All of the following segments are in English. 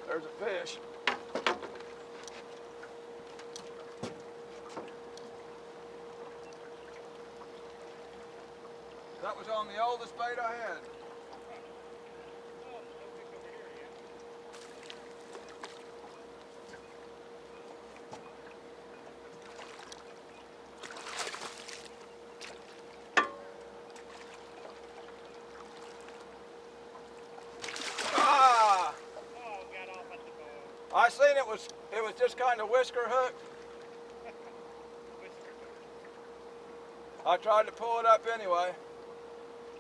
There's a fish. That was on the oldest bait I had. Ah! Oh, got off at the bone. I seen it was just kind of whisker hooked. I tried to pull it up anyway.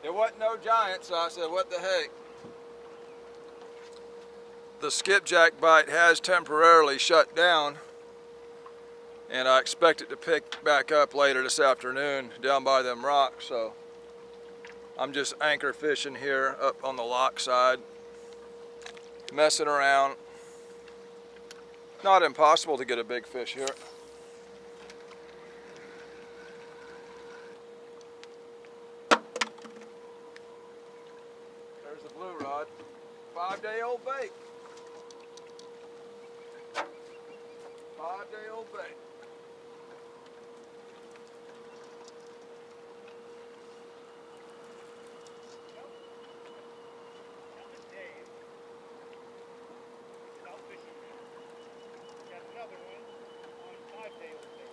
It wasn't no giant, so I said, what the heck? The skipjack bite has temporarily shut down, and I expect it to pick back up later this afternoon down by them rocks, so I'm just anchor fishing here up on the lock side, messing around. Not impossible to get a big fish here. There's the blue rod. 5-day-old bait. 5-day-old bait. Catfishermans. Got another one on 5-day-old bait.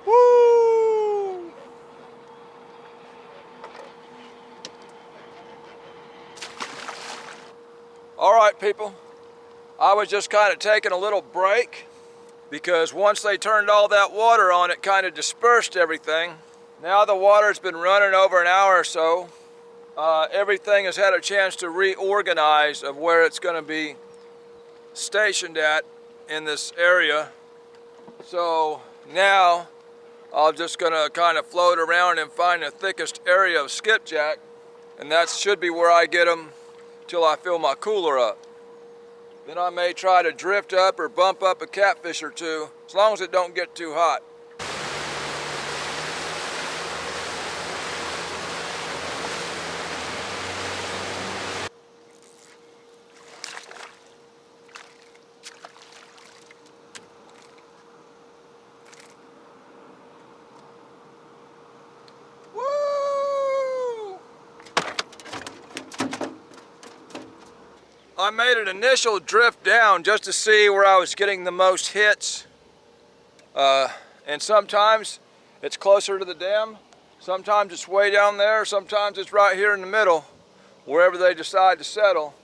Woo! All right, people. I was just kind of taking a little break because once they turned all that water on, it kind of dispersed everything. Now the water's been running over an hour or so. Everything has had a chance to reorganize of where it's going to be stationed at in this area. So now I'm just going to kind of float around and find the thickest area of skipjack, and that should be where I get them till I fill my cooler up. Then I may try to drift up or bump up a catfish or two, as long as it don't get too hot. I made an initial drift down just to see where I was getting the most hits. And sometimes it's closer to the dam, sometimes it's way down there, sometimes it's right here in the middle, wherever they decide to settle.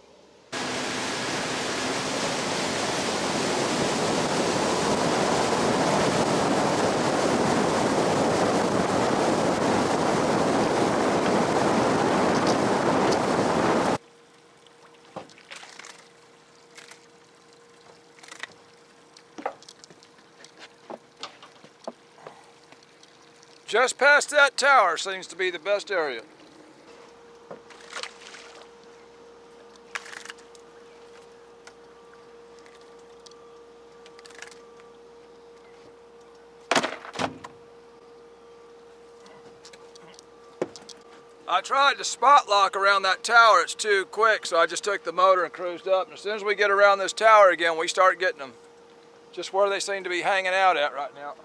Just past that tower seems to be the best area. I tried to spot lock around that tower. It's too quick, so I just took the motor and cruised up. And as soon as we get around this tower again, we start getting them just where they seem to be hanging out at right now.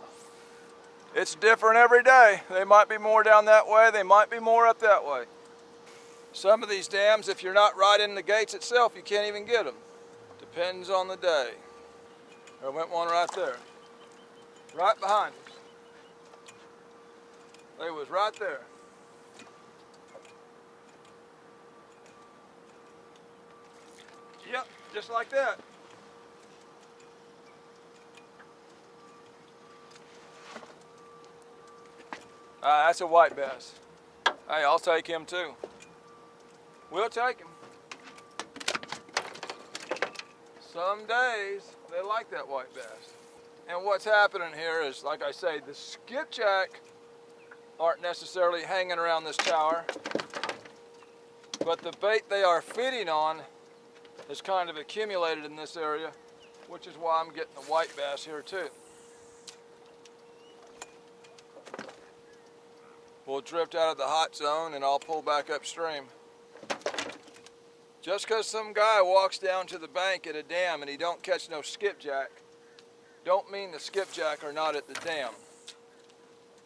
It's different every day. They might be more down that way, they might be more up that way. Some of these dams, if you're not right in the gates itself, you can't even get them. Depends on the day. There went one right there. Right behind us. They was right there. Yep, just like that. That's a white bass. Hey, I'll take him too. We'll take him. Some days they like that white bass. And what's happening here is, like I say, the skipjack aren't necessarily hanging around this tower, but the bait they are feeding on has kind of accumulated in this area, which is why I'm getting the white bass here too. We'll drift out of the hot zone and I'll pull back upstream. Just because some guy walks down to the bank at a dam and he don't catch no skipjack, don't mean the skipjack are not at the dam.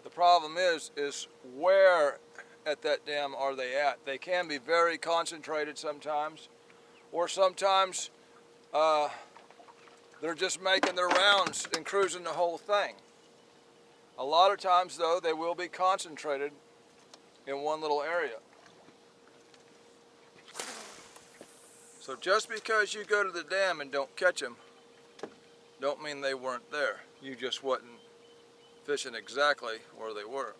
The problem is where at that dam are they at? They can be very concentrated sometimes, or sometimes they're just making their rounds and cruising the whole thing. A lot of times though, they will be concentrated in one little area. So just because you go to the dam and don't catch them, don't mean they weren't there. You just wasn't fishing exactly where they were.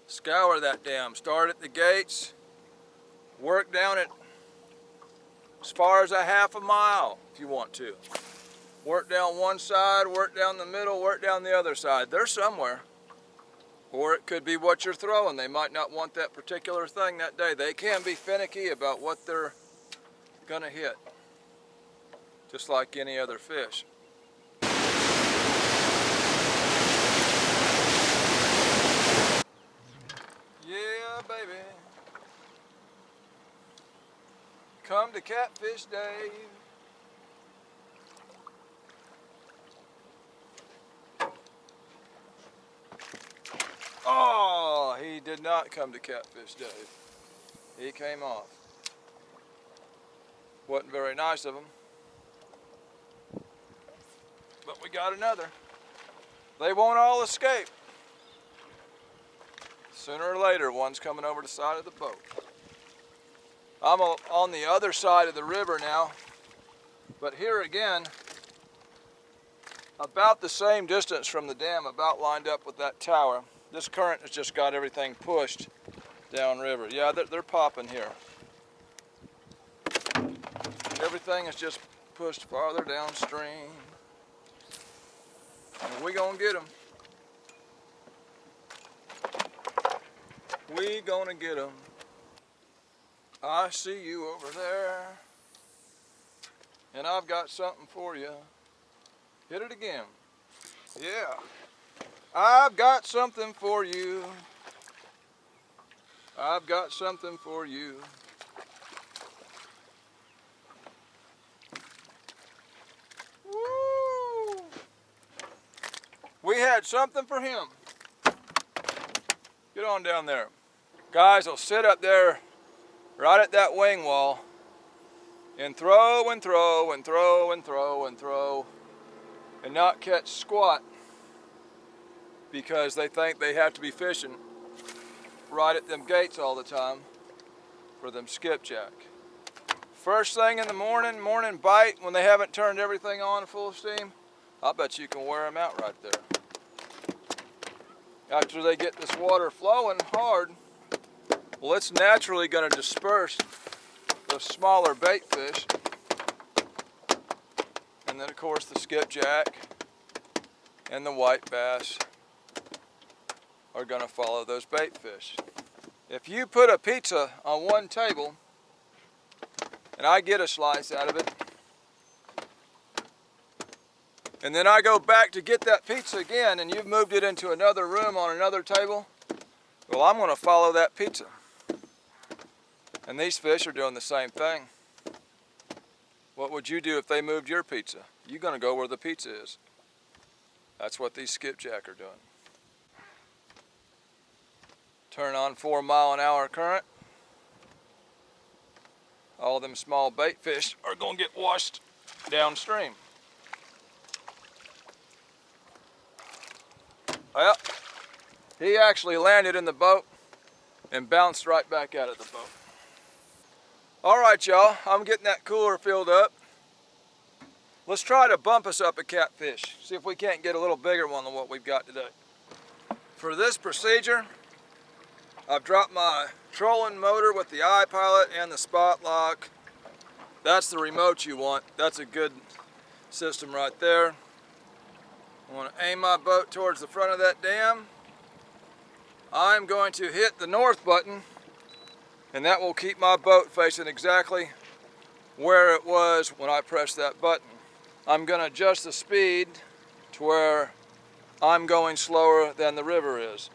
Scour that dam. Start at the gates, work down it as far as a half a mile if you want to. Work down one side, work down the middle, work down the other side. They're somewhere. Or it could be what you're throwing. They might not want that particular thing that day. They can be finicky about what they're gonna hit, just like any other fish. Yeah, baby. Come to Catfish Day. Oh, he did not come to Catfish Day. He came off. Wasn't very nice of him. But we got another. They won't all escape. Sooner or later, one's coming over the side of the boat. I'm on the other side of the river now, but here again, about the same distance from the dam, about lined up with that tower. This current has just got everything pushed downriver. Yeah, they're popping here. Everything is just pushed farther downstream. And we gonna get them. We gonna get them. I see you over there. And I've got something for you. Hit it again. Yeah. I've got something for you. I've got something for you. Woo! We had something for him. Get on down there. Guys will sit up there right at that wing wall and throw and throw and throw and throw and throw and not catch squat because they think they have to be fishing right at them gates all the time for them skipjack. First thing in the morning bite when they haven't turned everything on full steam, I bet you can wear them out right there. After they get this water flowing hard, well, it's naturally going to disperse the smaller bait fish. And then of course the skipjack and the white bass are going to follow those bait fish. If you put a pizza on one table and I get a slice out of it, and then I go back to get that pizza again and you've moved it into another room on another table, well, I'm going to follow that pizza. And these fish are doing the same thing. What would you do if they moved your pizza? You're going to go where the pizza is. That's what these skipjack are doing. Turn on 4-mile-an-hour current. All them small bait fish are going to get washed downstream. Well, he actually landed in the boat and bounced right back out of the boat. All right, y'all, I'm getting that cooler filled up. Let's try to bump us up a catfish. See if we can't get a little bigger one than what we've got today. For this procedure, I've dropped my trolling motor with the iPilot and the spot lock. That's the remote you want. That's a good system right there. I want to aim my boat towards the front of that dam. I'm going to hit the north button, and that will keep my boat facing exactly where it was when I pressed that button. I'm going to adjust the speed to where I'm going slower than the river is.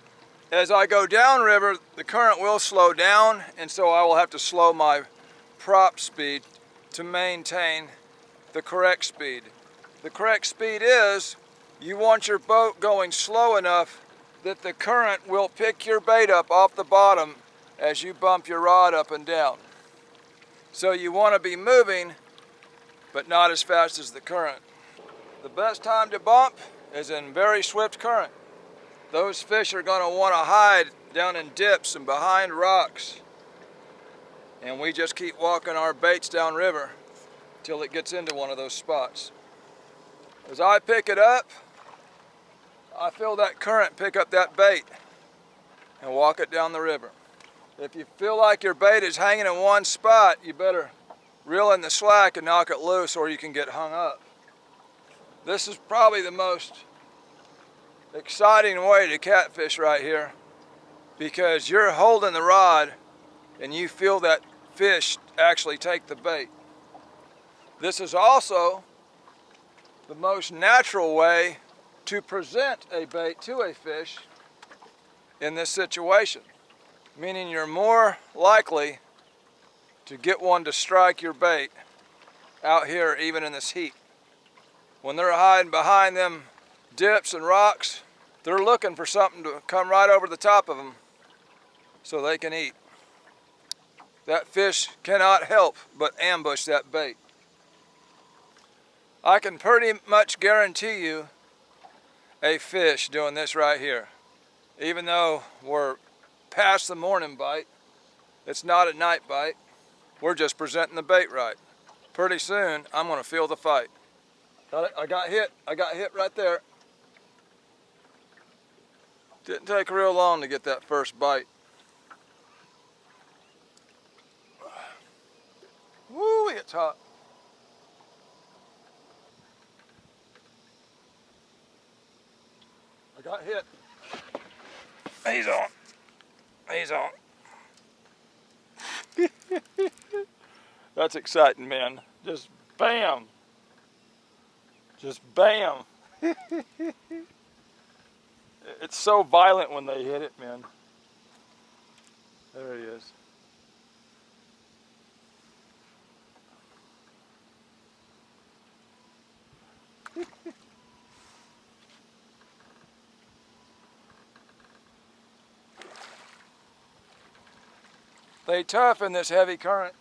As I go downriver, the current will slow down, and so I will have to slow my prop speed to maintain the correct speed. The correct speed is you want your boat going slow enough that the current will pick your bait up off the bottom as you bump your rod up and down. So you want to be moving, but not as fast as the current. The best time to bump is in very swift current. Those fish are going to want to hide down in dips and behind rocks. And we just keep walking our baits downriver till it gets into one of those spots. As I pick it up, I feel that current pick up that bait and walk it down the river. If you feel like your bait is hanging in one spot, you better reel in the slack and knock it loose, or you can get hung up. This is probably the most exciting way to catfish right here, because you're holding the rod and you feel that fish actually take the bait. This is also the most natural way to present a bait to a fish in this situation, meaning you're more likely to get one to strike your bait out here even in this heat. When they're hiding behind them dips and rocks, they're looking for something to come right over the top of them so they can eat. That fish cannot help but ambush that bait. I can pretty much guarantee you a fish doing this right here. Even though we're past the morning bite, it's not a night bite, we're just presenting the bait right. Pretty soon, I'm gonna feel the fight. I got hit right there. Didn't take real long to get that first bite. Woo, it's hot. I got hit. He's on. He's on. That's exciting, man. Just bam. Just bam. It's so violent when they hit it, man. There he is. They tough in this heavy current.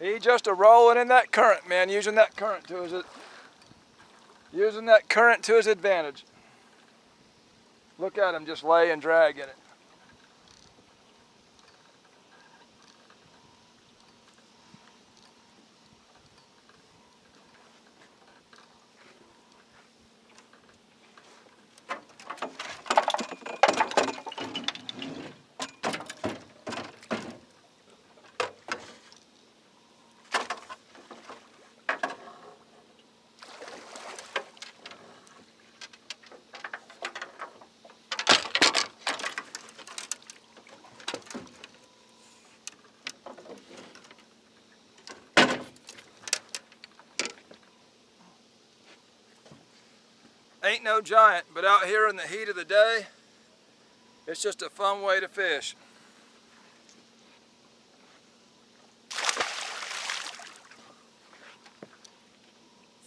He just a rolling in that current, man, using that current to his advantage. Look at him just lay and drag in it. Ain't no giant, but out here in the heat of the day, it's just a fun way to fish.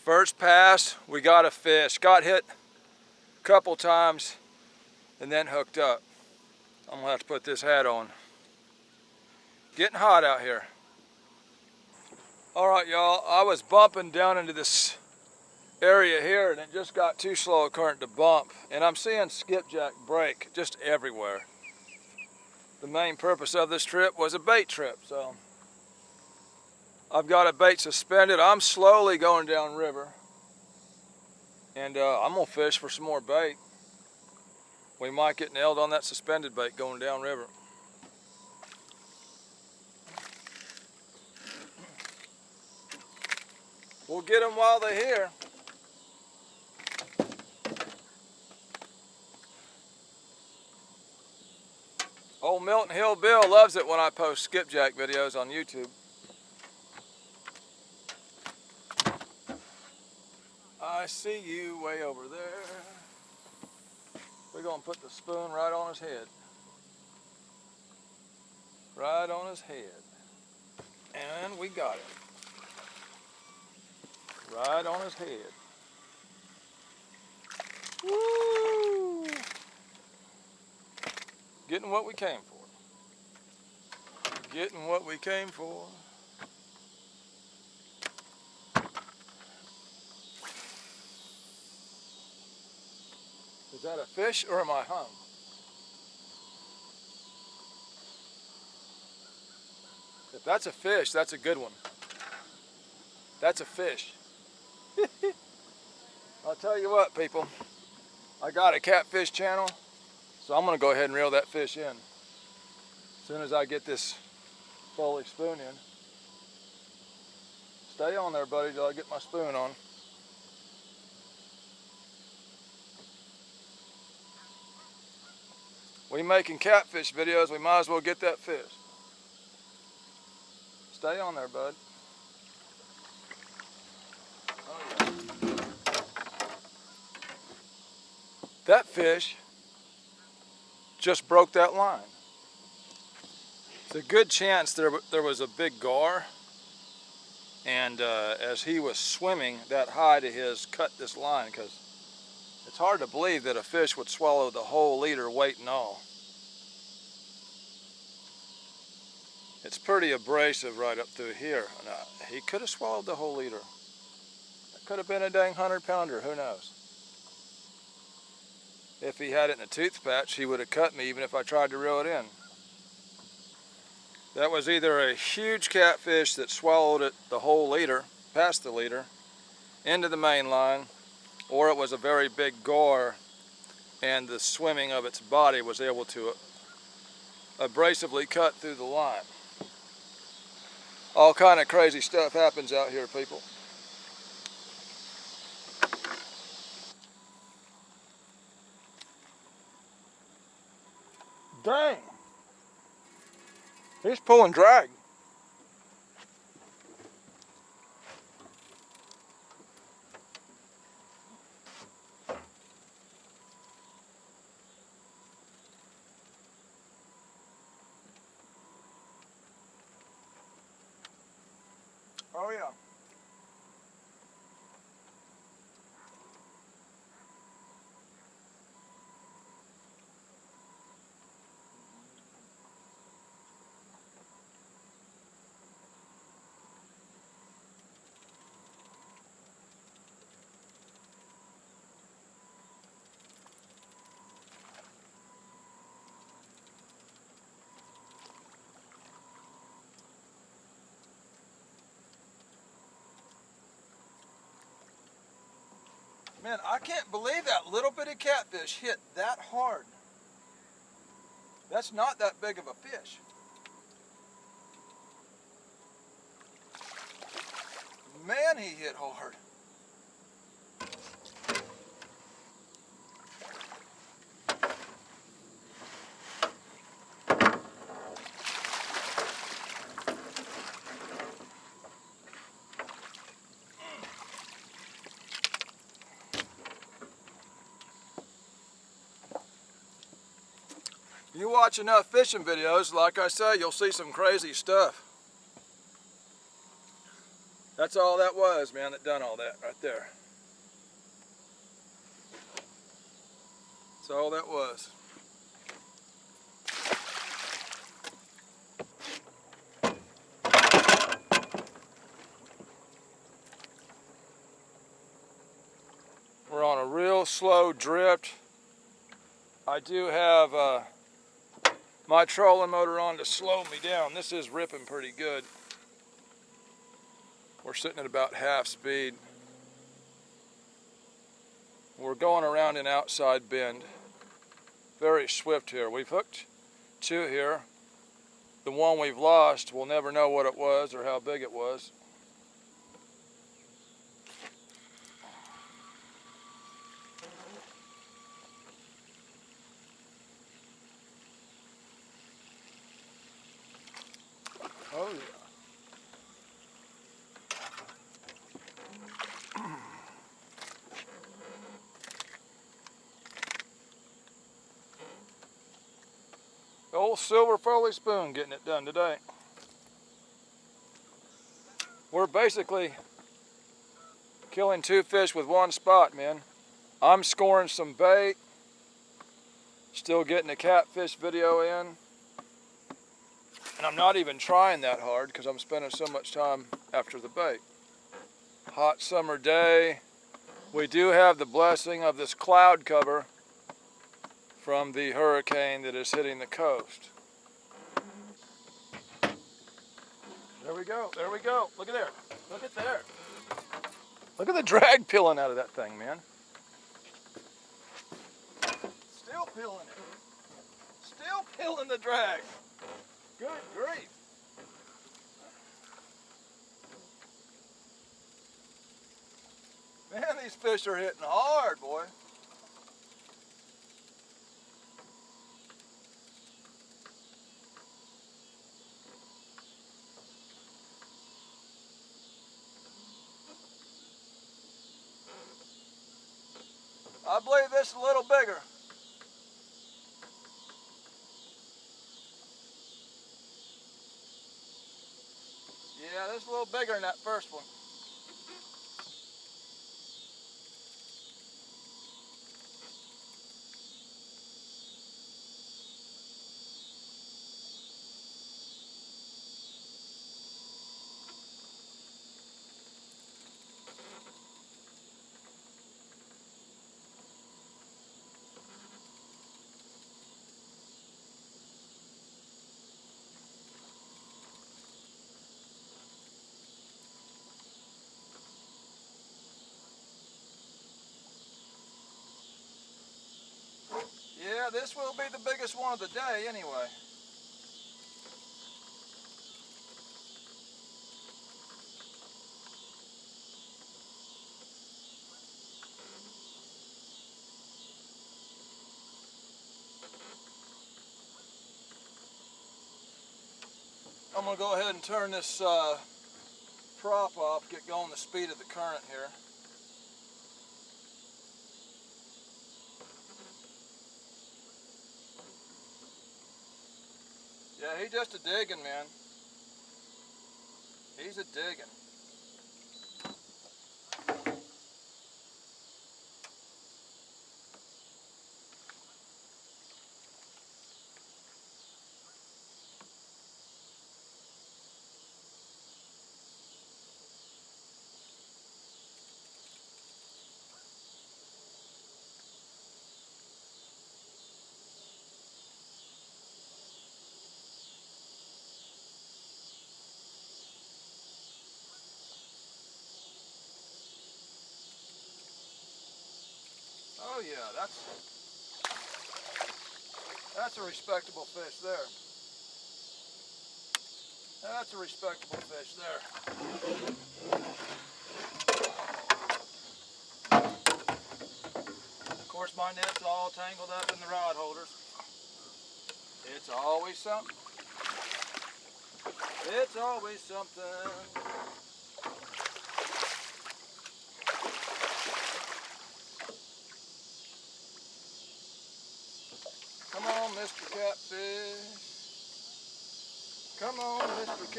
First pass, we got a fish. Got hit a couple times and then hooked up. I'm gonna have to put this hat on. Getting hot out here. All right, y'all, I was bumping down into this area here and it just got too slow a current to bump. And I'm seeing skipjack break just everywhere. The main purpose of this trip was a bait trip, so I've got a bait suspended. I'm slowly going down river, and I'm gonna fish for some more bait. We might get nailed on that suspended bait going down river. We'll get them while they're here. Old Milton Hill Bill loves it when I post skipjack videos on YouTube. I see you way over there. We're gonna put the spoon right on his head. Right on his head. And we got it. Right on his head. Woo! Getting what we came for. Getting what we came for. Is that a fish or am I hung? If that's a fish, that's a good one. That's a fish. I'll tell you what, people. I got a catfish channel, so I'm gonna go ahead and reel that fish in. As soon as I get this Foley spoon in. Stay on there, buddy, till I get my spoon on. We making catfish videos, we might as well get that fish. Stay on there, bud. Oh, yeah. That fish just broke that line. It's a good chance there was a big gar, and as he was swimming that high to his, cut this line, because it's hard to believe that a fish would swallow the whole leader, weight and all. It's pretty abrasive right up through here. He could have swallowed the whole leader. It could have been a dang 100-pounder, who knows? If he had it in a tooth patch, he would have cut me even if I tried to reel it in. That was either a huge catfish that swallowed it, the whole leader, past the leader, into the main line, or it was a very big gar and the swimming of its body was able to abrasively cut through the line. All kind of crazy stuff happens out here, people. Dang! He's pulling drag. Oh yeah. Man, I can't believe that little bitty catfish hit that hard. That's not that big of a fish. Man, he hit hard. You watch enough fishing videos, like I say, you'll see some crazy stuff. That's all that was, man, that done all that right there. That's all that was. We're on a real slow drift. I do have my trolling motor on to slow me down. This is ripping pretty good. We're sitting at about half speed. We're going around an outside bend. Very swift here. We've hooked two here. The one we've lost, we'll never know what it was or how big it was. Oh yeah. The old silver Foley spoon getting it done today. We're basically killing two fish with one spot, man. I'm scoring some bait. Still getting a catfish video in. And I'm not even trying that hard because I'm spending so much time after the bait. Hot summer day. We do have the blessing of this cloud cover from the hurricane that is hitting the coast. There we go, there we go. Look at there, look at there. Look at the drag peeling out of that thing, man. Still peeling it. Still peeling the drag. Good grief. Man, these fish are hitting hard, boy. I believe this is a little bigger. Yeah, this is a little bigger than that first one. Yeah, this will be the biggest one of the day anyway. I'm going to go ahead and turn this prop off, get going the speed of the current here. Yeah, he's just a digging, man. He's a digging. Oh yeah, that's a respectable fish there. That's a respectable fish there. Of course, my net's all tangled up in the rod holders. It's always something. It's always something. Come on, Mr. Catfish.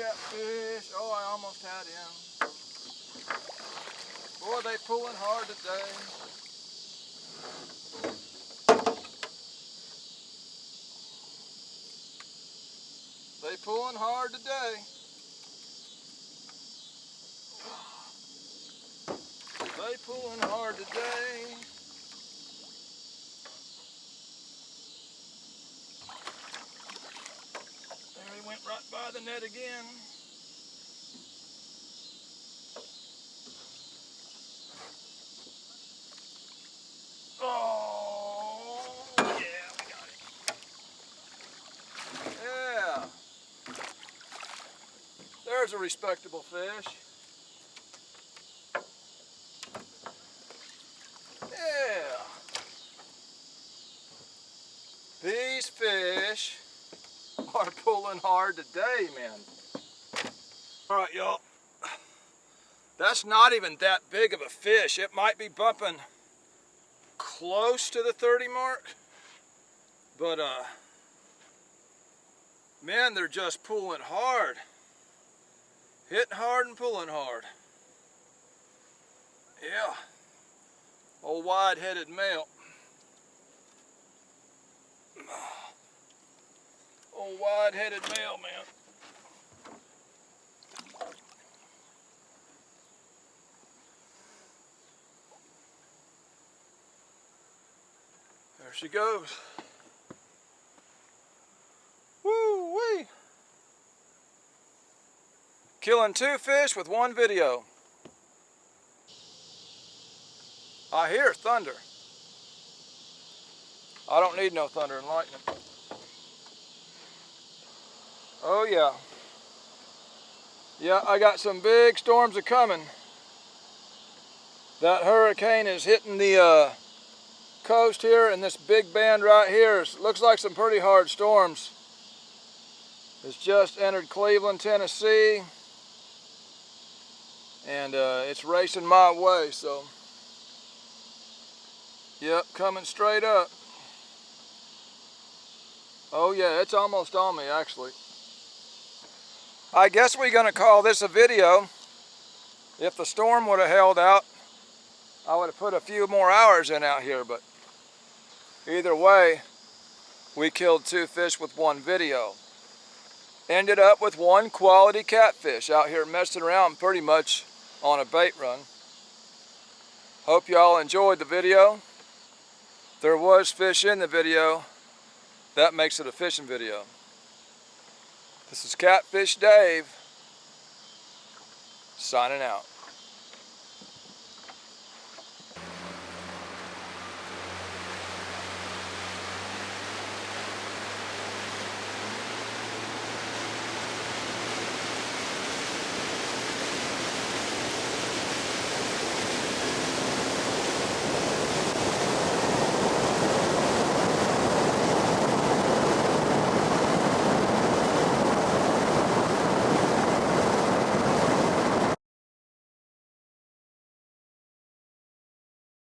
catfish. Oh, I almost had him. Boy, they pulling hard today. They pulling hard today. They pulling hard today. There he went right by the net again. Oh, yeah, we got him. Yeah. There's a respectable fish. Yeah. These fish are pulling hard today, man. All right, y'all. That's not even that big of a fish. It might be bumping close to the 30 mark, but man, they're just pulling hard. Hitting hard and pulling hard. Yeah. Old wide-headed male. Old wide-headed male, man. There she goes. Woo-wee. Killing 2 fish with 1 video. I hear thunder. I don't need no thunder and lightning. Oh yeah. Yeah, I got some big storms a coming. That hurricane is hitting the coast here, and this big band right here looks like some pretty hard storms. It's just entered Cleveland, Tennessee, and it's racing my way, so yep, coming straight up. Oh yeah, it's almost on me actually. I guess we're gonna call this a video. If the storm would have held out, I would have put a few more hours in out here, but either way, we killed 2 fish with 1 video. Ended up with 1 quality catfish out here messing around pretty much on a bait run. Hope y'all enjoyed the video. There was fish in the video. That makes it a fishing video. This is Catfish Dave, signing out.